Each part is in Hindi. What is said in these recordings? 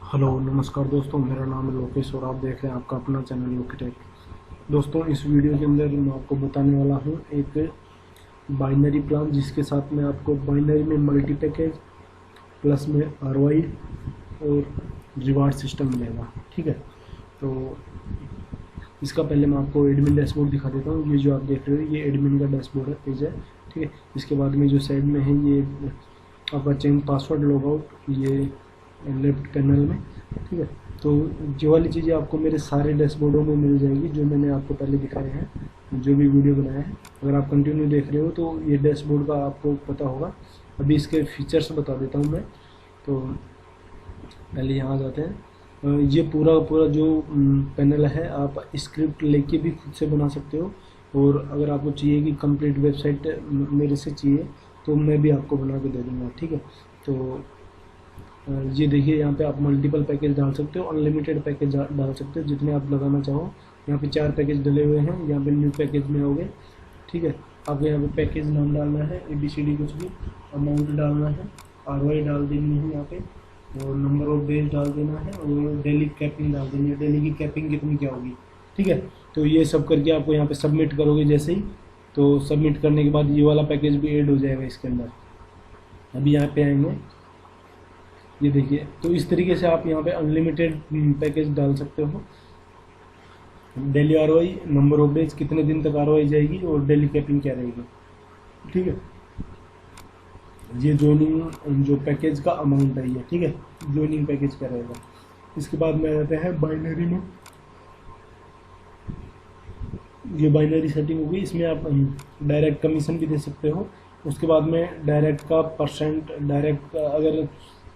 हेलो नमस्कार दोस्तों, मेरा नाम है लोकेश और आप देख रहे हैं आपका अपना चैनल लोकेटेक। दोस्तों, इस वीडियो के अंदर मैं आपको बताने वाला हूं एक बाइनरी प्लान जिसके साथ में आपको बाइनरी में मल्टी पैकेज प्लस में आरओआई और रिवार्ड सिस्टम मिलेगा। ठीक है, तो इसका पहले मैं आपको एडमिन डैशबोर्ड दिखा देता हूँ। ये जो आप देख रहे हो ये एडमिन का डैशबोर्ड है, पेज है। ठीक है, इसके बाद में जो साइड में है ये आपका चेंज पासवर्ड लॉगआउट, ये लेफ्ट पैनल में। ठीक है, तो जो वाली चीज़ें आपको मेरे सारे डैशबोर्डों में मिल जाएगी जो मैंने आपको पहले दिखाए हैं, जो भी वीडियो बनाया है। अगर आप कंटिन्यू देख रहे हो तो ये डैशबोर्ड का आपको पता होगा। अभी इसके फीचर्स बता देता हूँ मैं। तो पहले यहाँ जाते हैं। ये पूरा जो पैनल है आप स्क्रिप्ट लेके भी खुद से बना सकते हो, और अगर आपको चाहिए कि कंप्लीट वेबसाइट मेरे से चाहिए तो मैं भी आपको बना के दे दूँगा। ठीक है, तो ये देखिए यहाँ पे आप मल्टीपल पैकेज डाल सकते हो, अनलिमिटेड पैकेज डाल सकते हो, जितने आप लगाना चाहो। यहाँ पे 4 पैकेज डले हुए हैं। यहाँ पे न्यू पैकेज में आओगे। ठीक है, आपको यहाँ पे पैकेज नाम डालना है, ABCD कुछ भी, अमाउंट डालना है, ROI डाल देनी है यहाँ पे, और नंबर ऑफ डेज डाल देना है, और डेली कैपिंग डाल देनी है। डेली की कैपिंग कितनी क्या होगी। ठीक है, तो ये सब करके आपको यहाँ पे सबमिट करोगे जैसे ही, तो सबमिट करने के बाद ये वाला पैकेज भी ऐड हो जाएगा इसके अंदर। अभी यहाँ पे आएंगे, ये देखिए, तो इस तरीके से आप यहाँ पे अनलिमिटेड पैकेज डाल सकते हो। Daily ROI, number of days, कितने दिन तक आरओआई जाएगी, और डेली कैपिंग क्या रहेगी। ठीक है, ये ज्वाइनिंग जो पैकेज का अमाउंट है ये। ठीक है, ज्वाइनिंग पैकेज क्या रहेगा। इसके बाद में आते हैं बाइनरी में। ये बाइनरी सेटिंग होगी, इसमें आप डायरेक्ट कमीशन भी दे सकते हो। उसके बाद में डायरेक्ट का परसेंट, डायरेक्ट अगर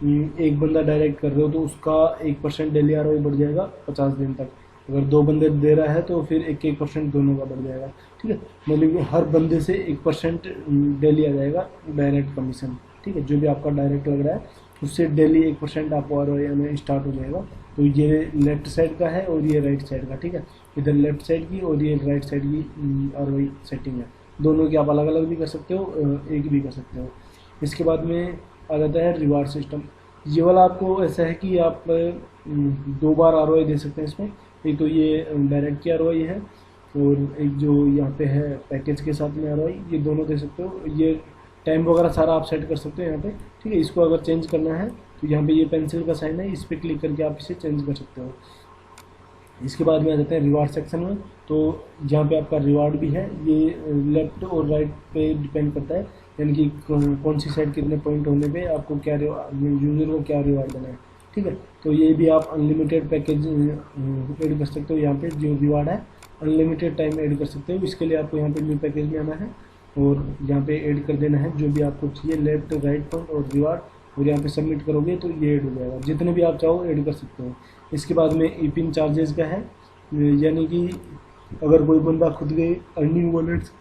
एक बंदा डायरेक्ट कर रहे हो तो उसका 1% डेली आरओआई बढ़ जाएगा 50 दिन तक। अगर 2 बंदे दे रहा है तो फिर 1% दोनों का बढ़ जाएगा। ठीक है, मतलब हर बंदे से 1% डेली आ जाएगा डायरेक्ट कमीशन। ठीक है, जो भी आपका डायरेक्ट लग रहा है उससे डेली 1% आपको आरओआई आना स्टार्ट हो जाएगा। तो ये लेफ्ट साइड का है और ये राइट साइड का। ठीक है, इधर लेफ्ट साइड की और ये राइट साइड की आरओआई सेटिंग है। दोनों की आप अलग अलग भी कर सकते हो, एक भी कर सकते हो। इसके बाद में आ जाता है रिवार्ड सिस्टम। ये वाला आपको ऐसा है कि आप 2 बार आरओआई दे सकते हैं इसमें। एक तो ये डायरेक्ट की आरओआई है, और एक जो यहाँ पे है पैकेज के साथ में आरओआई, ये दोनों दे सकते हो। ये टाइम वगैरह सारा आप सेट कर सकते हो यहाँ पे। ठीक है, इसको अगर चेंज करना है तो यहाँ पे ये पेंसिल का साइन है, इस पर क्लिक करके आप इसे चेंज कर सकते हो। इसके बाद में आ जाते हैं रिवार्ड सेक्शन में। तो जहाँ पे आपका रिवार्ड भी है, ये लेफ्ट और राइट पे डिपेंड करता है, यानी कि कौन सी साइड कितने पॉइंट होने पे आपको क्या यूज़र को क्या रिवार्ड देना है। ठीक है, तो ये भी आप अनलिमिटेड पैकेज ऐड कर सकते हो। यहाँ पे जो रिवार्ड है अनलिमिटेड टाइम ऐड कर सकते हो। इसके लिए आपको यहाँ पे न्यू पैकेज में आना है और यहाँ पे ऐड कर देना है जो भी आपको चाहिए, लेफ्ट राइट पॉइंट और रिवार्ड, और यहाँ पे सबमिट करोगे तो ये ऐड हो जाएगा। जितने भी आप चाहो ऐड कर सकते हो। इसके बाद में ई-पिन चार्जेस का है, यानी कि अगर कोई बंदा खुद के अर्निंग वॉलेट्स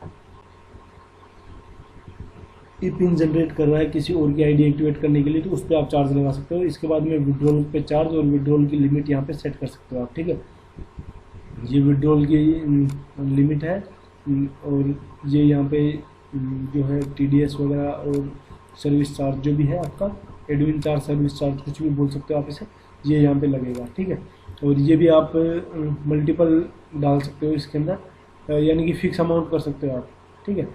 ई-पिन जनरेट कर रहा है किसी और की आईडी एक्टिवेट करने के लिए, तो उस पर आप चार्ज लगा सकते हो। इसके बाद में विड्रॉल पे चार्ज और विड्रॉल की लिमिट यहाँ पे सेट कर सकते हो आप। ठीक है, ये विड्रॉल की लिमिट है, और ये यहाँ पे जो है TDS वगैरह और सर्विस चार्ज जो भी है आपका, एडमिन चार्ज, सर्विस चार्ज, कुछ भी बोल सकते हो आप इसे, ये यहाँ पे लगेगा। ठीक है, और ये भी आप मल्टीपल डाल सकते हो इसके अंदर, यानी कि फिक्स अमाउंट कर सकते हो आप। ठीक है,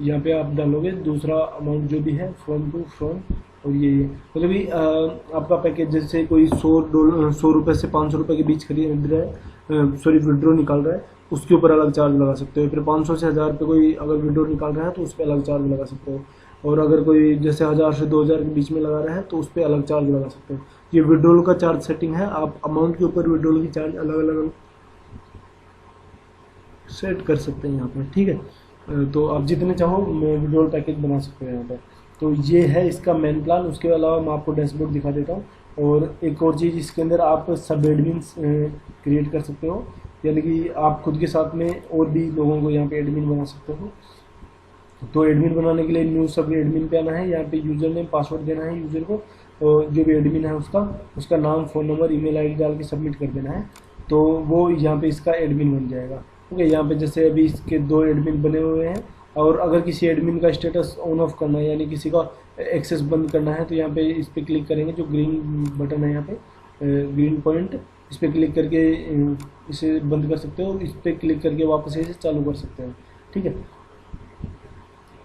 यहाँ पे आप डालोगे दूसरा अमाउंट जो भी है फ्रॉम टू फ्रॉम, और ये मतलब भी आपका पैकेज जैसे कोई $100 से ₹500 के बीच खरीद रहा है, सॉरी विड्रॉ निकाल रहा है, उसके ऊपर अलग चार्ज लगा सकते हो। फिर 500 से 1000 पे कोई अगर विड्रॉ निकाल रहा है तो उस पर अलग चार्ज लगा सकते हो। और अगर कोई जैसे 1000 से 2000 के बीच में लगा रहा है तो उस पर अलग चार्ज लगा सकते हो। ये विड्रॉल का चार्ज सेटिंग है, आप अमाउंट के ऊपर विड्रॉल की चार्ज अलग अलग सेट कर सकते हैं यहाँ पर। ठीक है, तो आप जितने चाहो विड्रॉल पैकेज बना सकते हो यहाँ पर। तो ये है इसका मेन प्लान। उसके अलावा मैं आपको डैशबोर्ड दिखा देता हूँ। और एक और चीज़, इसके अंदर आप सब एडमिन्स क्रिएट कर सकते हो, यानी कि आप खुद के साथ में और भी लोगों को यहाँ पे एडमिन बना सकते हो। तो एडमिन बनाने के लिए न्यू सब एडमिन पे आना है, यहाँ पे यूज़र नेम पासवर्ड देना है यूज़र को, और जो भी एडमिन है उसका नाम, फ़ोन नंबर, ईमेल आईडी डाल के सबमिट कर देना है, तो वो यहाँ पे इसका एडमिन बन जाएगा। ठीक है, यहाँ पे जैसे अभी इसके 2 एडमिन बने हुए हैं, और अगर किसी एडमिन का स्टेटस ऑन ऑफ करना है यानी किसी का एक्सेस बंद करना है तो यहाँ पे इस पर क्लिक करेंगे, जो ग्रीन बटन है यहाँ पे ग्रीन पॉइंट, इस पर क्लिक करके इसे बंद कर सकते हो, इस पर क्लिक करके वापस इसे चालू कर सकते हो। ठीक है,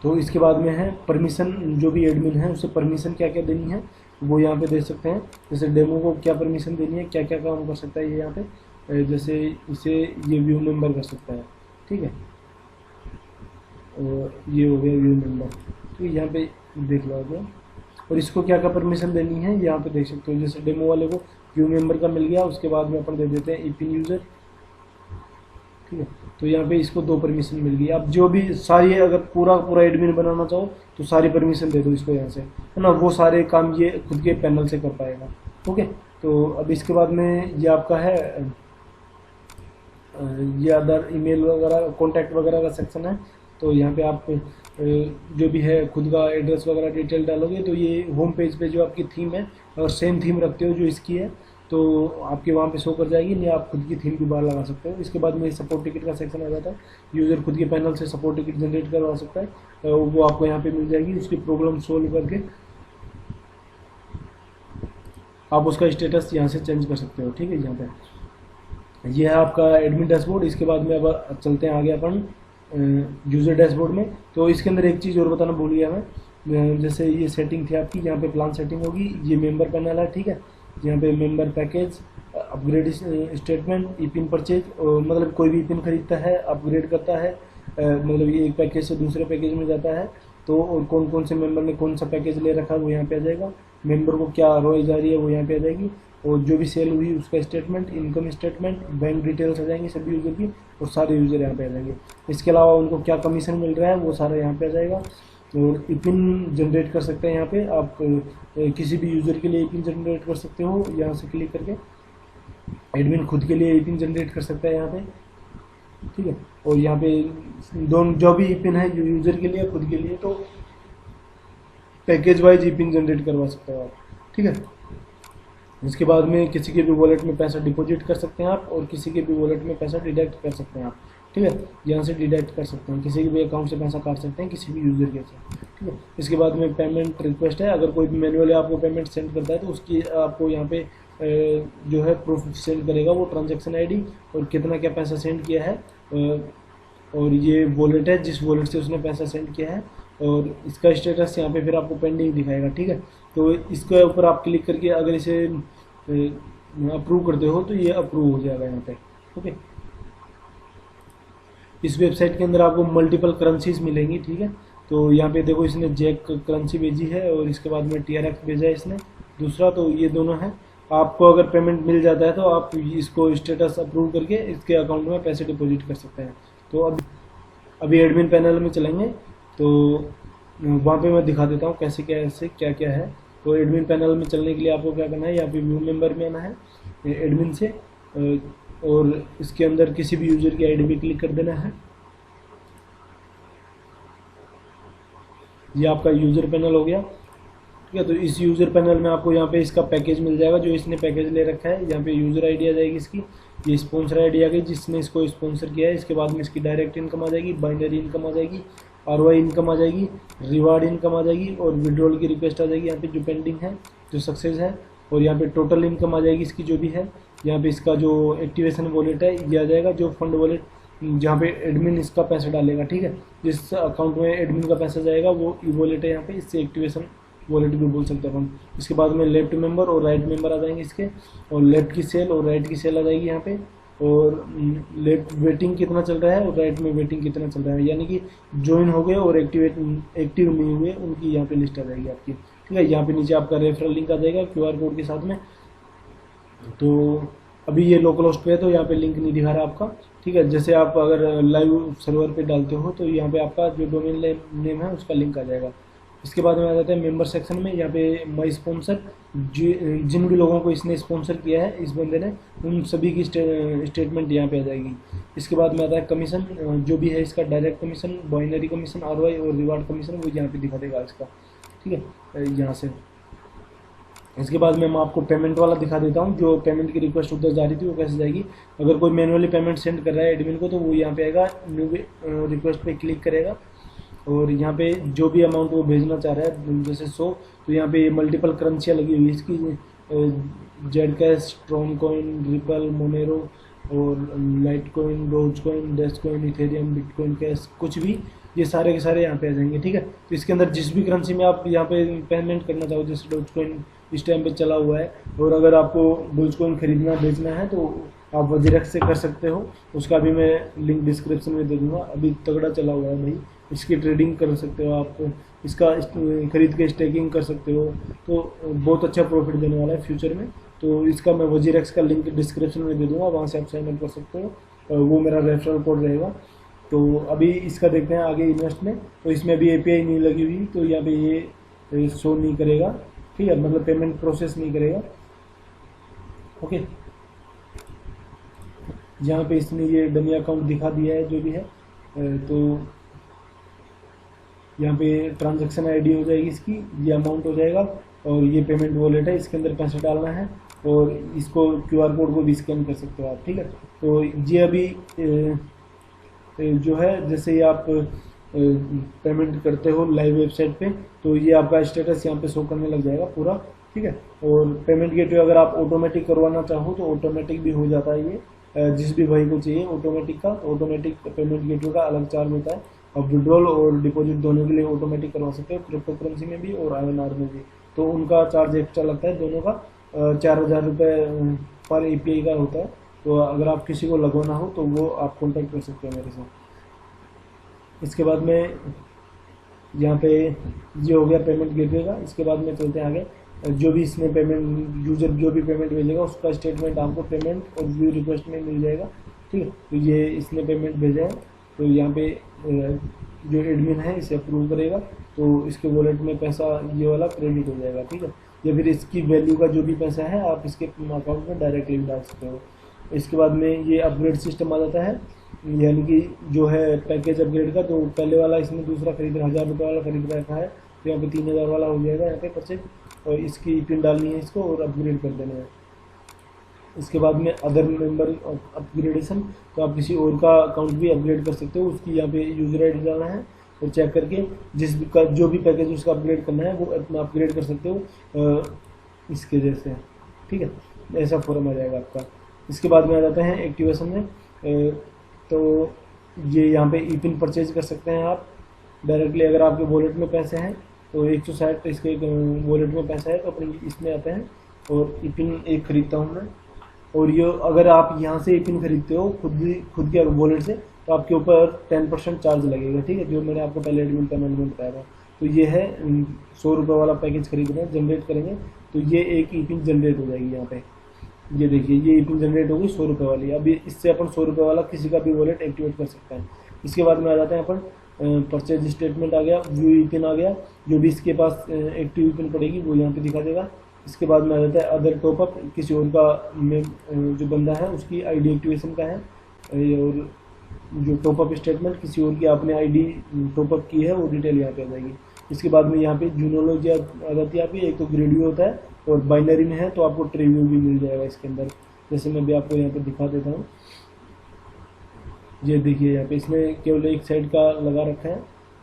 तो इसके बाद में है परमिशन, जो भी एडमिन है उसे परमिशन क्या क्या देनी है वो यहाँ पे दे सकते हैं। जैसे डेमो को क्या परमिशन देनी है, क्या क्या काम कर सकता है ये यहाँ पे, जैसे इसे ये व्यू मेंबर कर सकता है। ठीक है, और ये हो गया व्यू मेंबर, तो यहाँ पे देख लो आप, और इसको क्या क्या परमिशन देनी है यहाँ पे देख सकते हो। जैसे डेमो वाले को व्यू मेंबर का मिल गया, उसके बाद में अपन दे देते हैं ईपिन यूज़र। ठीक है, तो यहाँ पे इसको 2 परमिशन मिल गई। अब जो भी सारी अगर पूरा एडमिन बनाना चाहो तो सारी परमिशन दे दो इसको यहाँ से, है ना, वो सारे काम ये खुद के पैनल से कर पाएगा। ओके, तो अब इसके बाद में ये आपका है ये अदर ईमेल वगैरह कॉन्टैक्ट वगैरह का सेक्शन है। तो यहाँ पे आप जो भी है खुद का एड्रेस वगैरह डिटेल डालोगे तो ये होम पेज पे जो आपकी थीम है, अगर सेम थीम रखते हो जो इसकी है तो आपके वहाँ पे शो कर जाएगी, नहीं आप खुद की थीम भी बाहर लगा सकते हो। इसके बाद में सपोर्ट टिकट का सेक्शन आ जाता है, यूज़र खुद के पैनल से सपोर्ट टिकट जनरेट करवा सकता है, वो आपको यहाँ पे मिल जाएगी। उसकी प्रॉब्लम सोल्व करके आप उसका स्टेटस यहाँ से चेंज कर सकते हो। ठीक है, यहाँ पे ये है आपका एडमिन डैशबोर्ड। इसके बाद में अब चलते हैं आगे अपन यूज़र डैशबोर्ड में। तो इसके अंदर एक चीज़ और बताना भूल गया मैं, जैसे ये सेटिंग थी आपकी, यहाँ पे प्लान सेटिंग होगी, ये मेंबर पैनल है। ठीक है, यहाँ पे member package, upgrade statement, e pin purchase, मतलब कोई भी ईपिन खरीदता है अपग्रेड करता है, मतलब ये एक पैकेज से दूसरे पैकेज में जाता है तो, और कौन कौन से मेंबर ने कौन सा पैकेज ले रखा है वो यहाँ पे आ जाएगा, मेंबर को क्या रोई जा रही है वो यहाँ पे आ जाएगी, और जो भी सेल हुई उसका statement, income statement, bank details आ जाएंगी सभी यूज़र की, और सारे यूज़र यहाँ पे आ जाएंगे। इसके अलावा उनको क्या कमीशन मिल रहा है वो सारा यहाँ पे आ जाएगा। और ईपिन जनरेट कर सकते हैं यहाँ पे आप, किसी भी यूज़र के लिए ईपिन जनरेट कर सकते हो यहाँ से क्लिक करके, एडमिन खुद के लिए ईपिन जनरेट कर सकता है यहाँ पे। ठीक है, और यहाँ पे दोनों जो भी ईपिन है जो यूज़र के लिए खुद के लिए, तो पैकेज वाइज ईपिन जनरेट करवा सकते हो आप। ठीक है, इसके बाद में किसी के भी वॉलेट में पैसा डिपॉजिट कर सकते हैं आप, और किसी के भी वॉलेट में पैसा डिडक्ट कर सकते हैं आप। ठीक है, यहाँ से डिडक्ट कर सकते हैं, किसी के भी अकाउंट से पैसा काट सकते हैं किसी भी यूज़र के से। ठीक है, इसके बाद में पेमेंट रिक्वेस्ट है, अगर कोई मैनुअली आपको पेमेंट सेंड करता है तो उसकी आपको यहाँ पे जो है प्रूफ सेंड करेगा, वो ट्रांजैक्शन आईडी और कितना क्या पैसा सेंड किया है, और ये वॉलेट है जिस वॉलेट से उसने पैसा सेंड किया है, और इसका स्टेटस यहाँ पे फिर आपको पेंडिंग दिखाएगा। ठीक है, तो इसके ऊपर आप क्लिक करके अगर इसे अप्रूव करते हो तो ये अप्रूव हो जाएगा यहाँ पे। ओके, इस वेबसाइट के अंदर आपको मल्टीपल करेंसीज मिलेंगी। ठीक है, तो यहाँ पे देखो इसने जैक करेंसी भेजी है और इसके बाद में TRX भेजा है इसने दूसरा, तो ये दोनों हैं। आपको अगर पेमेंट मिल जाता है तो आप इसको स्टेटस अप्रूव करके इसके अकाउंट में पैसे डिपॉजिट कर सकते हैं। तो अभी एडमिन पैनल में चलेंगे तो वहाँ पे मैं दिखा देता हूँ कैसे क्या क्या है। तो एडमिन पैनल में चलने के लिए आपको क्या करना है, यहाँ पे व्यू मेंबर में आना है एडमिन से, और इसके अंदर किसी भी यूज़र की आईडी पे क्लिक कर देना है। ये आपका यूज़र पैनल हो गया। ठीक है, तो इस यूज़र पैनल में आपको यहाँ पे इसका पैकेज मिल जाएगा जो इसने पैकेज ले रखा है। यहाँ पे यूज़र आईडी आ जाएगी इसकी, ये स्पॉन्सर आईडी आ गई जिसने इसको स्पॉन्सर किया है। इसके बाद में इसकी डायरेक्ट इनकम आ जाएगी, बाइनरी इनकम आ जाएगी, ROI इनकम आ जाएगी, रिवार्ड इनकम आ जाएगी, और विड्रॉल की रिक्वेस्ट आ जाएगी यहाँ पे जो पेंडिंग है, जो सक्सेस है, और यहाँ पे टोटल इनकम आ जाएगी इसकी जो भी है। यहाँ पे इसका जो एक्टिवेशन वॉलेट है ये आ जाएगा, जो फंड वॉलेट जहाँ पे एडमिन इसका पैसा डालेगा। ठीक है, जिस अकाउंट में एडमिन का पैसा जाएगा वो ई वॉलेट है यहाँ पे, इससे एक्टिवेशन वॉलेट भी बोल सकते हैं हम। इसके बाद में लेफ्ट मेंबर और राइट मेंबर आ जाएंगे इसके, और लेफ्ट की सेल और राइट की सेल आ जाएगी यहाँ पे, और लेफ्ट वेटिंग कितना चल रहा है और राइट में वेटिंग कितना चल रहा है, यानी कि ज्वाइन हो गए और एक्टिव नहीं हुए उनकी यहाँ पे लिस्ट आ जाएगी आपकी। ठीक है, यहाँ पे नीचे आपका रेफरल लिंक आ जाएगा QR कोड के साथ में। तो अभी ये लोकल होस्ट पे है तो यहाँ पे लिंक नहीं दिखा रहा आपका। ठीक है, जैसे आप अगर लाइव सर्वर पे डालते हो तो यहाँ पे आपका जो डोमेन नेम है उसका लिंक आ जाएगा। इसके बाद में आ जाता है मेंबर सेक्शन में, यहाँ पे माई स्पॉन्सर, जिन भी लोगों को इसने स्पॉन्सर किया है इस बंदे ने, उन सभी की स्टेटमेंट यहाँ पे आ जाएगी। इसके बाद में आता है कमीशन, जो भी है इसका direct commission, binary commission, ROI और रिवार्ड कमीशन, वो यहाँ पे दिखा देगा इसका। ठीक है, यहाँ से इसके बाद में मैं आपको पेमेंट वाला दिखा देता हूँ, जो पेमेंट की रिक्वेस्ट उधर जा रही थी वो कैसे जाएगी। अगर कोई मैनुअली पेमेंट सेंड कर रहा है एडमिन को तो वो यहाँ पे आएगा, न्यू रिक्वेस्ट पे क्लिक करेगा, और यहाँ पे जो भी अमाउंट वो भेजना चाह रहा है जैसे 100, तो यहाँ पे मल्टीपल करेंसियाँ लगी हुई है इसकी, Zcash, strong coin, Ripple, Monero और Litecoin, Dogecoin, Dash coin, Ethereum, Bitcoin Cash, कुछ भी, ये सारे के सारे यहाँ पे आ जाएंगे। ठीक है, तो इसके अंदर जिस भी करेंसी में आप यहाँ पे पेमेंट करना चाहो, जैसे डोज कॉइन इस टाइम पे चला हुआ है, और अगर आपको डोज कॉइन खरीदना बेचना है तो आप वजीरेक्स से कर सकते हो, उसका भी मैं लिंक डिस्क्रिप्शन में दे दूँगा। अभी तगड़ा चला हुआ है भाई, इसकी ट्रेडिंग कर सकते हो आप, इसका खरीद के स्टेकिंग कर सकते हो, तो बहुत अच्छा प्रॉफिट देने वाला है फ्यूचर में। तो इसका मैं वजीरेक्स का लिंक डिस्क्रिप्शन में दे दूँगा, वहाँ से आप साइन अप कर सकते हो, वो मेरा रेफरल कोड रहेगा। तो अभी इसका देखते हैं आगे इन्वेस्ट में। तो इसमें अभी API नहीं लगी हुई, तो यहाँ पे ये शो नहीं करेगा, ठीक है, मतलब पेमेंट प्रोसेस नहीं करेगा। ओके, यहाँ पे इसने ये डमी अकाउंट दिखा दिया है जो भी है, तो यहाँ पे ट्रांजैक्शन आईडी हो जाएगी इसकी, ये अमाउंट हो जाएगा, और ये पेमेंट वॉलेट है, इसके अंदर पैसे डालना है, और इसको QR कोड को भी स्कैन कर सकते हो आप। ठीक है, तो ये अभी जो है, जैसे ही आप पेमेंट करते हो लाइव वेबसाइट पे, तो ये आपका स्टेटस यहाँ पे शो करने लग जाएगा पूरा। ठीक है, और पेमेंट गेटवे अगर आप ऑटोमेटिक करवाना चाहो तो ऑटोमेटिक भी हो जाता है, ये जिस भी भाई को चाहिए ऑटोमेटिक का, ऑटोमेटिक पेमेंट गेटवे का अलग चार्ज होता है। अब विड्रॉल और डिपॉजिट दोनों के लिए ऑटोमेटिक करवा सकते हो, क्रिप्टो करेंसी में भी और INR में भी, तो उनका चार्ज एक्स्ट्रा लगता है दोनों का, 4000 रुपये पर API का होता है। तो अगर आप किसी को लगवाना हो तो वो आप कॉन्टैक्ट कर सकते हैं मेरे साथ। इसके बाद में यहाँ पे ये हो गया पेमेंट गेटवे का। इसके बाद में चलते हैं आगे, जो भी इसने पेमेंट, यूजर जो भी पेमेंट भेजेगा उसका स्टेटमेंट आपको पेमेंट और व्यू रिक्वेस्ट में मिल जाएगा। ठीक है, तो ये इसने पेमेंट भेजा है, तो यहाँ पे जो एडमिन है इसे अप्रूव करेगा, तो इसके वॉलेट में पैसा ये वाला क्रेडिट हो जाएगा। ठीक है, या फिर इसकी वैल्यू का जो भी पैसा है आप इसके अकाउंट में डायरेक्टली डाल सकते हो। इसके बाद में ये अपग्रेड सिस्टम आ जाता है, यानी कि जो है पैकेज अपग्रेड का, तो पहले वाला इसने दूसरा खरीद 1000 रुपये वाला खरीद रखा है, तो यहाँ पे 3000 वाला हो जाएगा यहाँ पे परचेज, और इसकी पिन डालनी है इसको और अपग्रेड कर देना है। इसके बाद में अदर मेंबर अपग्रेडेशन, तो आप किसी और का अकाउंट भी अपग्रेड कर सकते हो, उसकी यहाँ पे यूजर ID डालना है और चेक करके जो भी पैकेज उसका अपग्रेड करना है वो अपना अपग्रेड कर सकते हो इसके जैसे। ठीक है, ऐसा फॉर्म आ जाएगा आपका। इसके बाद में आ जाते हैं एक्टिवेशन में, तो ये यहाँ पे ई-पिन परचेज कर सकते हैं आप डायरेक्टली। अगर आपके वॉलेट में पैसे हैं तो 160 इसके वॉलेट में पैसा है तो अपने इसमें आते हैं, और ई-पिन एक खरीदता हूँ मैं, और ये अगर आप यहाँ से ई-पिन खरीदते हो खुद के वॉलेट से, तो आपके ऊपर 10% चार्ज लगेगा। ठीक है, जो मैंने आपको पहले एडमिन पेमेंट में बताया था। तो ये है 100 रुपये वाला पैकेज खरीद रहे हैं, जनरेट करेंगे तो ये एक ई-पिन जनरेट हो जाएगी यहाँ पे। ये देखिए, ये ई-पिन जनरेट होगी 100 रुपये वाली। अभी इससे अपन 100 रुपये वाला किसी का भी वॉलेट एक्टिवेट कर सकते हैं। इसके बाद में आ जाते हैं अपन परचेज स्टेटमेंट आ गया, व्यू ई-पिन आ गया, जो भी इसके पास एक्टिव ई-पिन पड़ेगी वो यहाँ पे दिखा देगा। इसके बाद में आ जाता है अदर टॉपअप, किसी और का जो बंदा है उसकी ID एक्टिवेशन का है, और जो टॉपअप स्टेटमेंट किसी और की आपने ID टॉपअप की है वो डिटेल यहाँ पे आ जाएगी। इसके बाद में यहाँ पे जूनोलॉजी आ जाती है आपकी, एक तो ग्रेड व्यू होता है और बाइनरी में है तो आपको ट्री व्यू भी मिल जाएगा इसके अंदर, जैसे मैं भी आपको यहाँ पे दिखा देता हूँ। ये देखिए यहाँ पे इसने केवल एक साइड का लगा रखा है,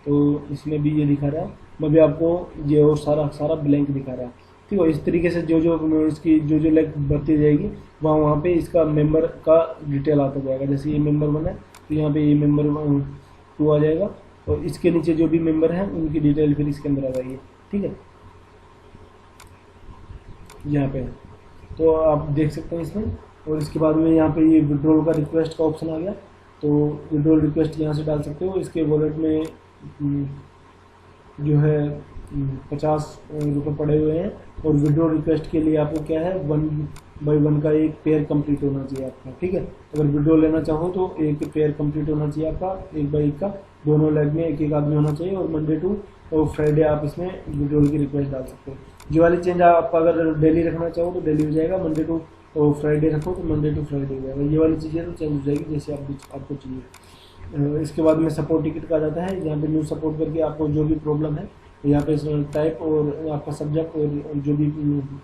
तो इसमें भी ये दिखा रहा है, मैं भी आपको ये और सारा ब्लैंक दिखा रहा है। ठीक है, इस तरीके से जो इसकी जो लेग बढ़ती जाएगी वहाँ पे इसका मेंबर का डिटेल आता जाएगा। जैसे ये मेंबर 1 है तो यहाँ पे ये मेंबर 2 आ जाएगा, और इसके नीचे जो भी मेंबर हैं उनकी डिटेल फिर इसके अंदर आ जाएगी। ठीक है, यहाँ पे तो आप देख सकते हैं इसमें। और इसके बाद में यहाँ पे ये विड्रॉल का रिक्वेस्ट का ऑप्शन आ गया, तो विड्रॉल रिक्वेस्ट यहाँ से डाल सकते हो। इसके वॉलेट में जो है 50 रुपये पड़े हुए हैं, और विड्रॉल रिक्वेस्ट के लिए आपको क्या है 1/1 का एक पेयर कंप्लीट होना चाहिए आपका। ठीक है, अगर विड्रॉल लेना चाहो तो एक पेयर कंप्लीट होना चाहिए आपका 1/1 का, दोनों लेग में एक आदमी होना चाहिए, और मंडे टू और फ्राइडे आप इसमें विड्रॉल की रिक्वेस्ट डाल सकते हो। जो वाली चेंज आप अगर डेली रखना चाहो तो डेली हो जाएगा, मंडे टू और फ्राइडे रखो तो मंडे टू फ्राइडे हो जाएगा। ये वाली चीज़ें तो चेंज हो जाएगी जैसे आपको चाहिए। इसके बाद में सपोर्ट टिकट का आ जाता है, यहाँ पे न्यू सपोर्ट करके आपको जो भी प्रॉब्लम है यहाँ पे टाइप और आपका सब्जेक्ट और जो भी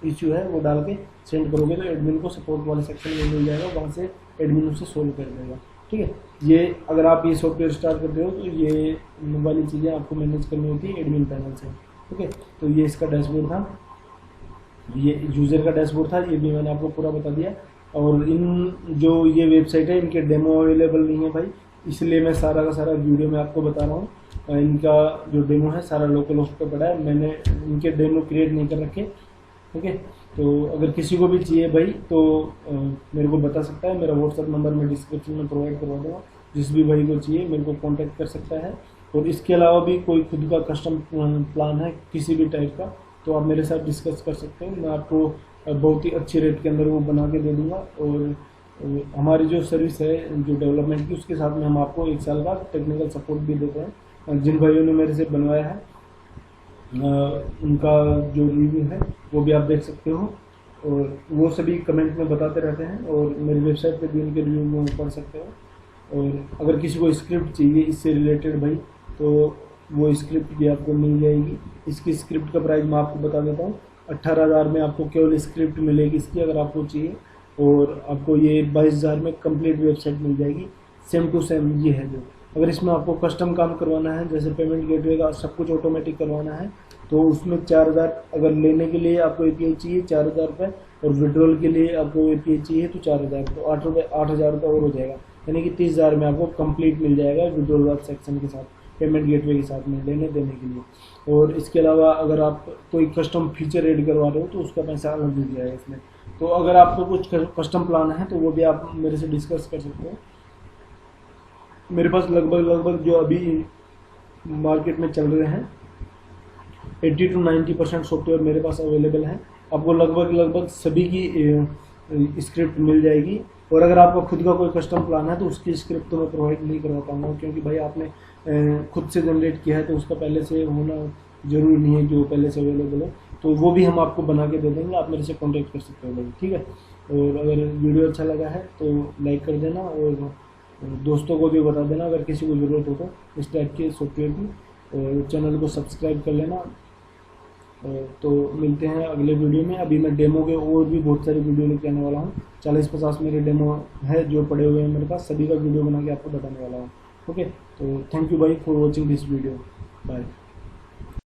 इश्यू है वो डाल के सेंड करोगे तो एडमिन को सपोर्ट वाले सेक्शन में मिल जाएगा, वहाँ से एडमिन उसे सोल्व कर देगा। ठीक है। ये अगर आप ये सॉफ्टवेयर स्टार्ट करते हो तो ये वाली चीज़ें आपको मैनेज करनी होती है एडमिन पैनल से। ठीक है, तो ये इसका डैशबोर्ड था, ये यूज़र का डैशबोर्ड था, ये भी मैंने आपको पूरा बता दिया। और इन जो ये वेबसाइट है इनके डेमो अवेलेबल नहीं है भाई, इसलिए मैं सारा का सारा वीडियो में आपको बता रहा हूँ। इनका जो डेमो है सारा लोकल होस्ट पे पड़ा है, मैंने इनके डेमो क्रिएट नहीं कर रखे। ठीक है, तो अगर किसी को भी चाहिए भाई तो मेरे को बता सकता है, मेरा व्हाट्सअप नंबर मैं डिस्क्रिप्शन में प्रोवाइड करवा दूँगा, जिस भी भाई को चाहिए मेरे को कॉन्टैक्ट कर सकता है। और इसके अलावा भी कोई खुद का कस्टम प्लान है किसी भी टाइप का तो आप मेरे साथ डिस्कस कर सकते हैं, मैं आपको बहुत ही अच्छी रेट के अंदर वो बना के दे दूँगा। और हमारी जो सर्विस है जो डेवलपमेंट की उसके साथ में हम आपको 1 साल का टेक्निकल सपोर्ट भी देते हैं। जिन भाइयों ने मेरे से बनवाया है उनका जो रिव्यू है वो भी आप देख सकते हो, और वो सभी कमेंट में बताते रहते हैं, और मेरी वेबसाइट पे भी उनके रिव्यू को पढ़ सकते हो। और अगर किसी को स्क्रिप्ट चाहिए इससे रिलेटेड भाई तो वो स्क्रिप्ट भी आपको मिल जाएगी। इसकी स्क्रिप्ट का प्राइस मैं आपको बता देता हूँ, 18,000 में आपको केवल स्क्रिप्ट मिलेगी इसकी अगर आपको चाहिए, और आपको ये 22,000 में कंप्लीट वेबसाइट मिल जाएगी। सेम टू सेम ये है जो, अगर इसमें आपको कस्टम काम करवाना है जैसे पेमेंट गेटवे का सब कुछ ऑटोमेटिक करवाना है तो उसमें 4,000, अगर लेने के लिए आपको API चाहिए 4,000 रुपये, और विड्रॉल के लिए आपको API चाहिए तो 4,000, तो 8,000 रुपये और हो जाएगा, यानी कि 30,000 में आपको कंप्लीट मिल जाएगा विड्रॉल वाला सेक्शन के साथ, पेमेंट गेटवे के साथ में लेने देने के लिए। और इसके अलावा अगर आप कोई कस्टम फीचर ऐड करवा रहे हो तो उसका पैसा अलग मिल जाएगा इसमें। तो अगर आपको कुछ कस्टम प्लान है तो वो भी आप मेरे से डिस्कस कर सकते हो। मेरे पास लगभग जो अभी मार्केट में चल रहे हैं 80 to 90% सॉफ्टवेयर मेरे पास अवेलेबल है, आपको लगभग सभी की स्क्रिप्ट मिल जाएगी। और अगर आपका खुद का कोई कस्टम प्लान है तो उसकी स्क्रिप्ट तो मैं प्रोवाइड नहीं करवा पाऊँगा, क्योंकि भाई आपने खुद से जनरेट किया है तो उसका पहले से होना जरूरी नहीं है जो पहले से अवेलेबल है, तो वो भी हम आपको बना के दे देंगे, आप मेरे से कॉन्टेक्ट कर सकते हो भाई। ठीक है, और अगर वीडियो अच्छा लगा है तो लाइक कर देना, और दोस्तों को भी बता देना अगर किसी को ज़रूरत हो तो इस टाइप के सॉफ्टवेयर की, और चैनल को सब्सक्राइब कर लेना। तो मिलते हैं अगले वीडियो में। अभी मैं डेमो के और भी बहुत सारी वीडियो लेके आने वाला हूँ, 40-50 मेरे डेमो है जो पड़े हुए हैं मेरे पास, सभी का वीडियो बना के आपको बताने वाला हूँ। ओके, तो थैंक यू भाई for watching this video, bye.